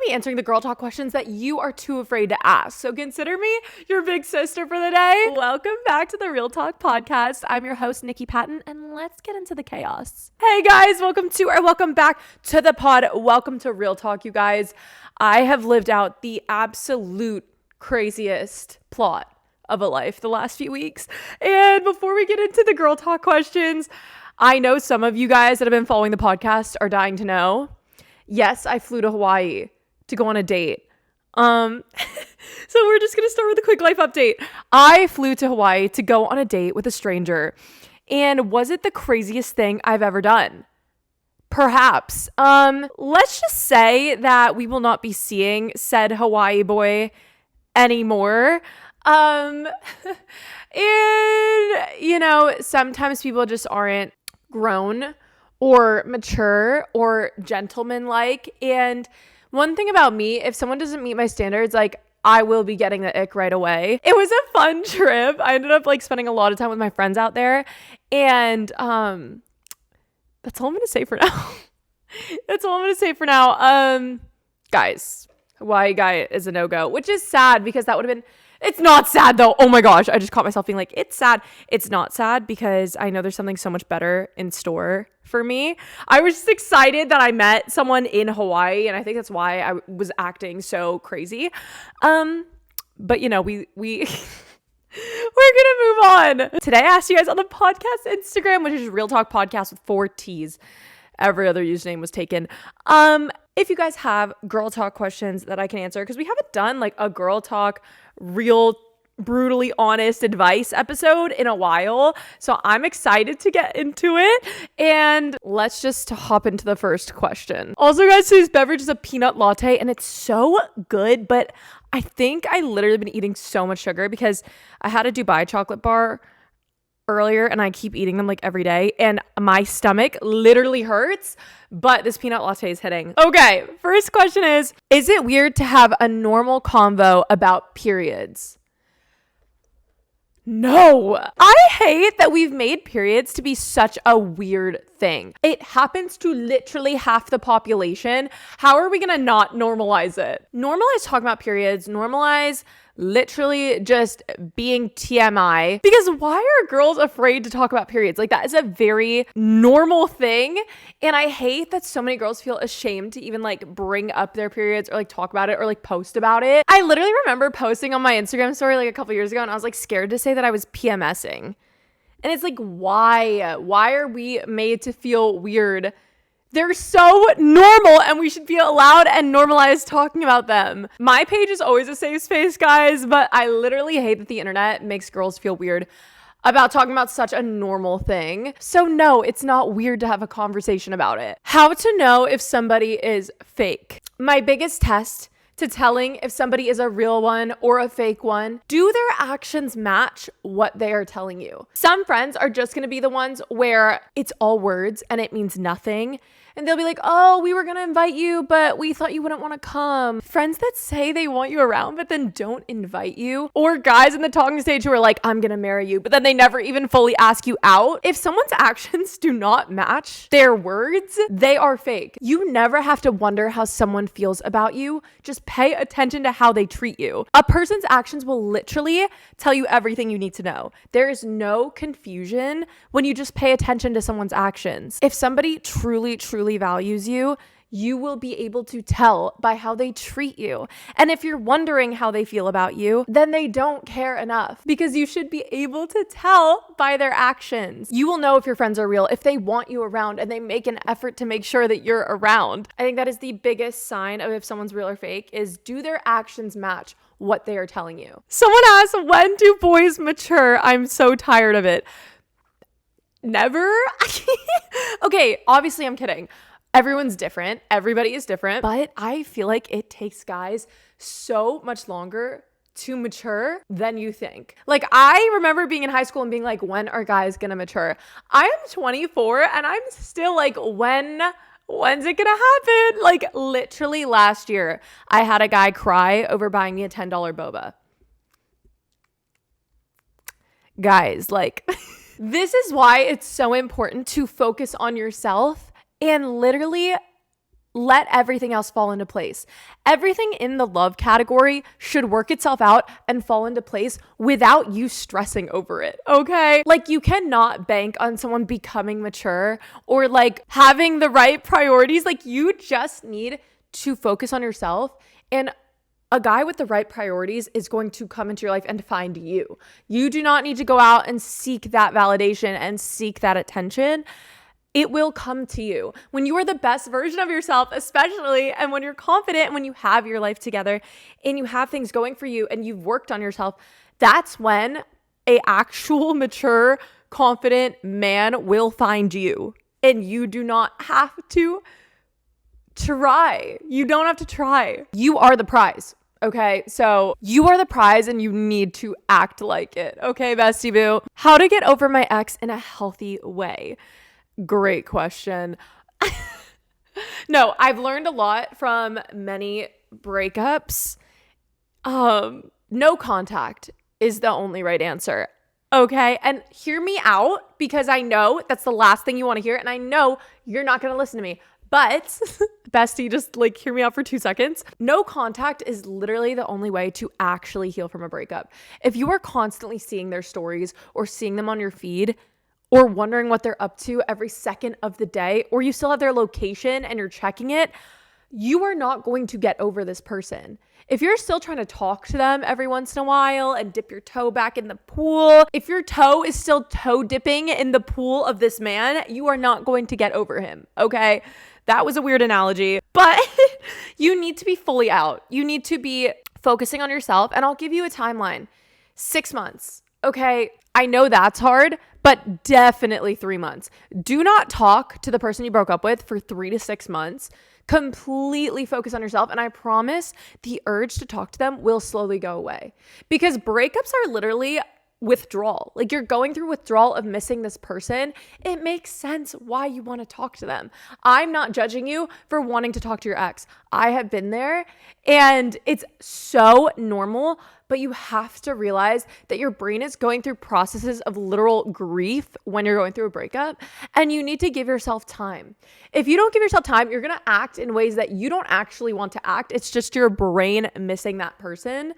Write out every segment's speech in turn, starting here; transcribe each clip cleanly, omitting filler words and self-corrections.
to be answering the girl talk questions that you are too afraid to ask. So consider me your big sister for the day. Welcome back to the Real Talk podcast. I'm your host, Nik, Patton, and let's get into the chaos. Hey guys, welcome back to the pod. Welcome to Real Talk, you guys. I have lived out the absolute craziest plot of a life the last few weeks. And before we get into the girl talk questions, I know some of you guys that have been following the podcast are dying to know. Yes, I flew to Hawaii to go on a date. So we're just going to start with a quick life update. I flew to Hawaii to go on a date with a stranger. And was it the craziest thing I've ever done? Perhaps. Let's just say that we will not be seeing said Hawaii boy anymore. And you know, sometimes people just aren't grown or mature or gentleman-like. And one thing about me, if someone doesn't meet my standards, like, I will be getting the ick right away. It was a fun trip. I ended up like spending a lot of time with my friends out there. And that's all I'm going to say for now. That's all I'm going to say for now. Guys, Hawaii guy is a no-go, which is sad because that would have been... It's not sad though. Oh my gosh. I just caught myself being like, it's sad. It's not sad because I know there's something so much better in store for me. I was just excited that I met someone in Hawaii, and I think that's why I was acting so crazy. But you know, we're gonna move on. Today I asked you guys on the podcast Instagram, which is Real Talk Podcast with 4 T's. Every other username was taken. If you guys have girl talk questions that I can answer, because we haven't done like a girl talk, real, brutally honest advice episode in a while. So I'm excited to get into it. And let's just hop into the first question. Also, guys, today's beverage is a peanut latte, and it's so good, but I think I literally been eating so much sugar because I had a Dubai chocolate bar earlier and I keep eating them like every day and my stomach literally hurts, but this peanut latte is hitting. Okay, first question is it weird to have a normal convo about periods? No. I hate that we've made periods to be such a weird thing. It happens to literally half the population. How are we gonna not normalize it? Normalize talking about periods, normalize literally just being TMI, because why are girls afraid to talk about periods? Like, that is a very normal thing, and I hate that so many girls feel ashamed to even like bring up their periods or like talk about it or like post about it. I literally remember posting on my Instagram story like a couple years ago, and I was like scared to say that I was PMSing, and it's like, why are we made to feel weird? They're so normal and we should be allowed and normalized talking about them. My page is always a safe space, guys, but I literally hate that the internet makes girls feel weird about talking about such a normal thing. So no, it's not weird to have a conversation about it. How to know if somebody is fake. My biggest test to telling if somebody is a real one or a fake one, do their actions match what they are telling you? Some friends are just going to be the ones where it's all words and it means nothing. And they'll be like, oh, we were going to invite you, but we thought you wouldn't want to come. Friends that say they want you around, but then don't invite you. Or guys in the talking stage who are like, I'm going to marry you, but then they never even fully ask you out. If someone's actions do not match their words, they are fake. You never have to wonder how someone feels about you. Just pay attention to how they treat you. A person's actions will literally tell you everything you need to know. There is no confusion when you just pay attention to someone's actions. If somebody truly values you, you will be able to tell by how they treat you. And if you're wondering how they feel about you, then they don't care enough, because you should be able to tell by their actions. You will know if your friends are real if they want you around and they make an effort to make sure that you're around. I think that is the biggest sign of if someone's real or fake, is do their actions match what they are telling you? Someone asked, when do boys mature? I'm so tired of it. Never. Okay, obviously I'm kidding. Everyone's different. Everybody is different. But I feel like it takes guys so much longer to mature than you think. Like, I remember being in high school and being like, when are guys gonna mature? I am 24 and I'm still like, when's it gonna happen? Like, literally last year, I had a guy cry over buying me a $10 boba. Guys, like... This is why it's so important to focus on yourself and literally let everything else fall into place. Everything in the love category should work itself out and fall into place without you stressing over it, okay? Like, you cannot bank on someone becoming mature or like having the right priorities. Like, you just need to focus on yourself, and a guy with the right priorities is going to come into your life and find you. You do not need to go out and seek that validation and seek that attention. It will come to you when you are the best version of yourself, especially, and when you're confident and when you have your life together and you have things going for you and you've worked on yourself. That's when a actual mature, confident man will find you, and you do not have to try. You don't have to try. You are the prize. Okay, so you are the prize and you need to act like it. Okay, bestie boo. How to get over my ex in a healthy way? Great question. No, I've learned a lot from many breakups. No contact is the only right answer. Okay, and hear me out, because I know that's the last thing you want to hear, and I know you're not going to listen to me. But bestie, just like hear me out for 2 seconds. No contact is literally the only way to actually heal from a breakup. If you are constantly seeing their stories or seeing them on your feed or wondering what they're up to every second of the day, or you still have their location and you're checking it, you are not going to get over this person. If you're still trying to talk to them every once in a while and dip your toe back in the pool, if your toe is still toe dipping in the pool of this man, you are not going to get over him, okay? That was a weird analogy, but you need to be fully out. You need to be focusing on yourself, and I'll give you a timeline. 6 months, okay? I know that's hard, but definitely 3 months. Do not talk to the person you broke up with for 3 to 6 months. Completely focus on yourself, and I promise the urge to talk to them will slowly go away, because breakups are literally withdrawal. Like, you're going through withdrawal of missing this person. It makes sense why you want to talk to them. I'm not judging you for wanting to talk to your ex. I have been there, and it's so normal, but you have to realize that your brain is going through processes of literal grief when you're going through a breakup, and you need to give yourself time. If you don't give yourself time, you're going to act in ways that you don't actually want to act. It's just your brain missing that person.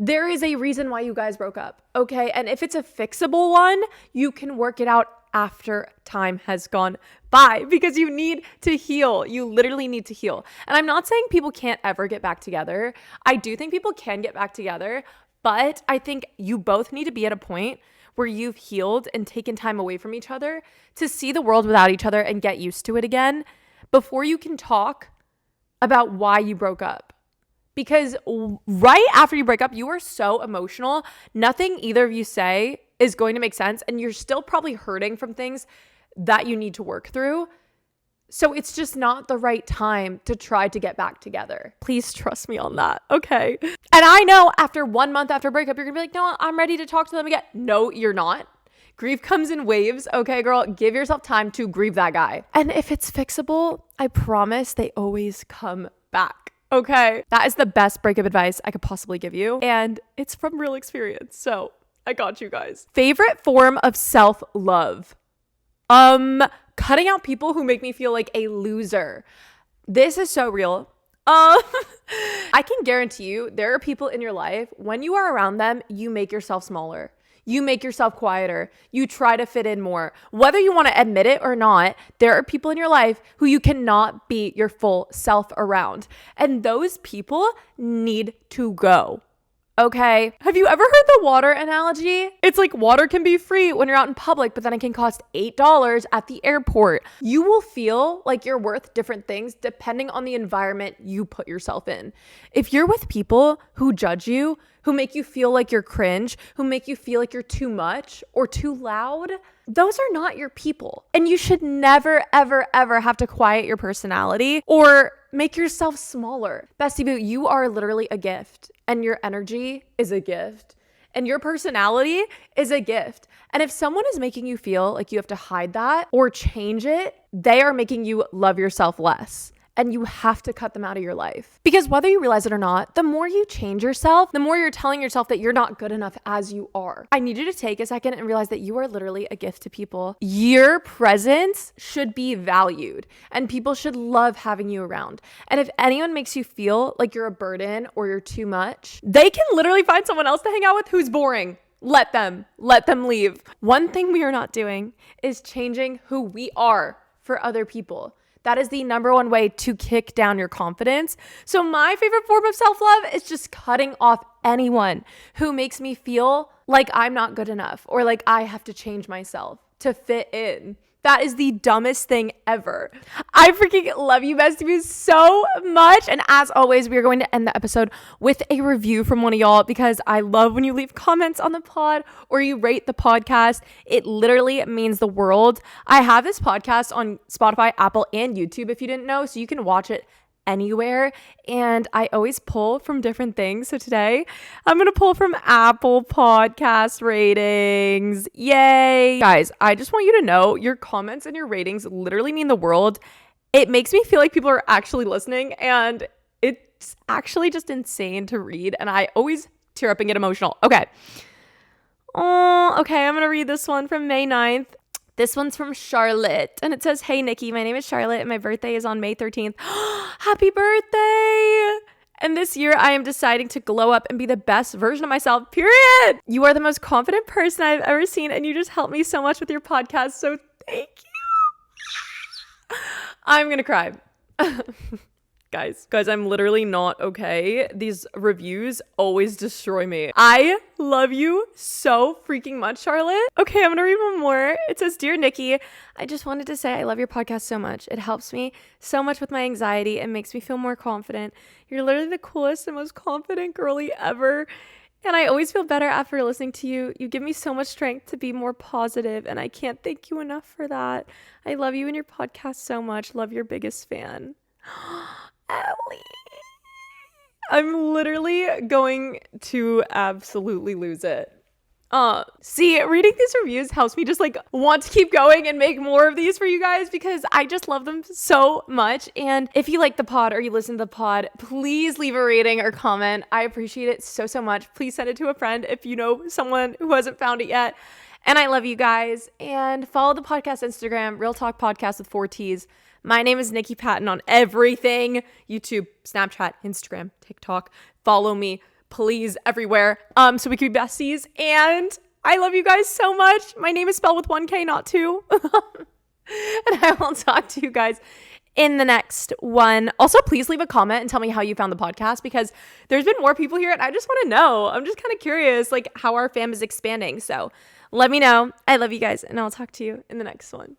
There is a reason why you guys broke up, okay? And if it's a fixable one, you can work it out after time has gone by, because you need to heal. You literally need to heal. And I'm not saying people can't ever get back together. I do think people can get back together, but I think you both need to be at a point where you've healed and taken time away from each other to see the world without each other and get used to it again before you can talk about why you broke up. Because right after you break up, you are so emotional. Nothing either of you say is going to make sense. And you're still probably hurting from things that you need to work through. So it's just not the right time to try to get back together. Please trust me on that, okay? And I know after 1 month after breakup, you're gonna be like, no, I'm ready to talk to them again. No, you're not. Grief comes in waves, okay, girl? Give yourself time to grieve that guy. And if it's fixable, I promise they always come back. Okay, that is the best breakup advice I could possibly give you. And it's from real experience. So I got you guys. Favorite form of self-love? Cutting out people who make me feel like a loser. This is so real. I can guarantee you there are people in your life, when you are around them, you make yourself smaller. You make yourself quieter. You try to fit in more. Whether you want to admit it or not, there are people in your life who you cannot be your full self around. And those people need to go. Okay. Have you ever heard the water analogy? It's like water can be free when you're out in public, but then it can cost $8 at the airport. You will feel like you're worth different things depending on the environment you put yourself in. If you're with people who judge you, who make you feel like you're cringe, who make you feel like you're too much or too loud, those are not your people. And you should never, ever, ever have to quiet your personality or make yourself smaller. Bestie boo, you are literally a gift, and your energy is a gift, and your personality is a gift. And if someone is making you feel like you have to hide that or change it, they are making you love yourself less. and you have to cut them out of your life. Because whether you realize it or not, the more you change yourself, the more you're telling yourself that you're not good enough as you are. I need you to take a second and realize that you are literally a gift to people. Your presence should be valued and people should love having you around. And if anyone makes you feel like you're a burden or you're too much, they can literally find someone else to hang out with who's boring. Let them leave. One thing we are not doing is changing who we are for other people. That is the number one way to kick down your confidence. So my favorite form of self-love is just cutting off anyone who makes me feel like I'm not good enough or like I have to change myself to fit in. That is the dumbest thing ever. I freaking love you, besties, so much. And as always, we are going to end the episode with a review from one of y'all because I love when you leave comments on the pod or you rate the podcast. It literally means the world. I have this podcast on Spotify, Apple, and YouTube, if you didn't know, so you can watch it anywhere, and I always pull from different things. So today I'm gonna pull from Apple Podcast ratings. Yay, guys, I just want you to know your comments and your ratings literally mean the world. It makes me feel like people are actually listening, and it's actually just insane to read, and I always tear up and get emotional. Okay, I'm gonna read this one from May 9th. This one's from Charlotte, and it says, "Hey, Niki, my name is Charlotte, and my birthday is on May 13th. Happy birthday! And this year, I am deciding to glow up and be the best version of myself, period. You are the most confident person I've ever seen, and you just helped me so much with your podcast, so thank you." I'm going to cry. Guys, I'm literally not okay. These reviews always destroy me. I love you so freaking much, Charlotte. Okay, I'm gonna read one more. It says, "Dear Niki, I just wanted to say I love your podcast so much. It helps me so much with my anxiety and makes me feel more confident. You're literally the coolest and most confident girly ever. And I always feel better after listening to you. You give me so much strength to be more positive, and I can't thank you enough for that. I love you and your podcast so much. Love, your biggest fan." Ellie. I'm literally going to absolutely lose it. See, reading these reviews helps me just like want to keep going and make more of these for you guys because I just love them so much. And if you like the pod or you listen to the pod, please leave a rating or comment. I appreciate it so much. Please send it to a friend if you know someone who hasn't found it yet. And I love you guys. And follow the podcast Instagram, Real Talk Podcast with 4 T's. My name is Niki Patton on everything. YouTube, Snapchat, Instagram, TikTok. Follow me, please, everywhere. So we can be besties. And I love you guys so much. My name is spelled with 1 K, not 2. And I will talk to you guys in the next one. Also, please leave a comment and tell me how you found the podcast because there's been more people here and I just want to know. I'm just kind of curious, like how our fam is expanding. So let me know. I love you guys and I'll talk to you in the next one.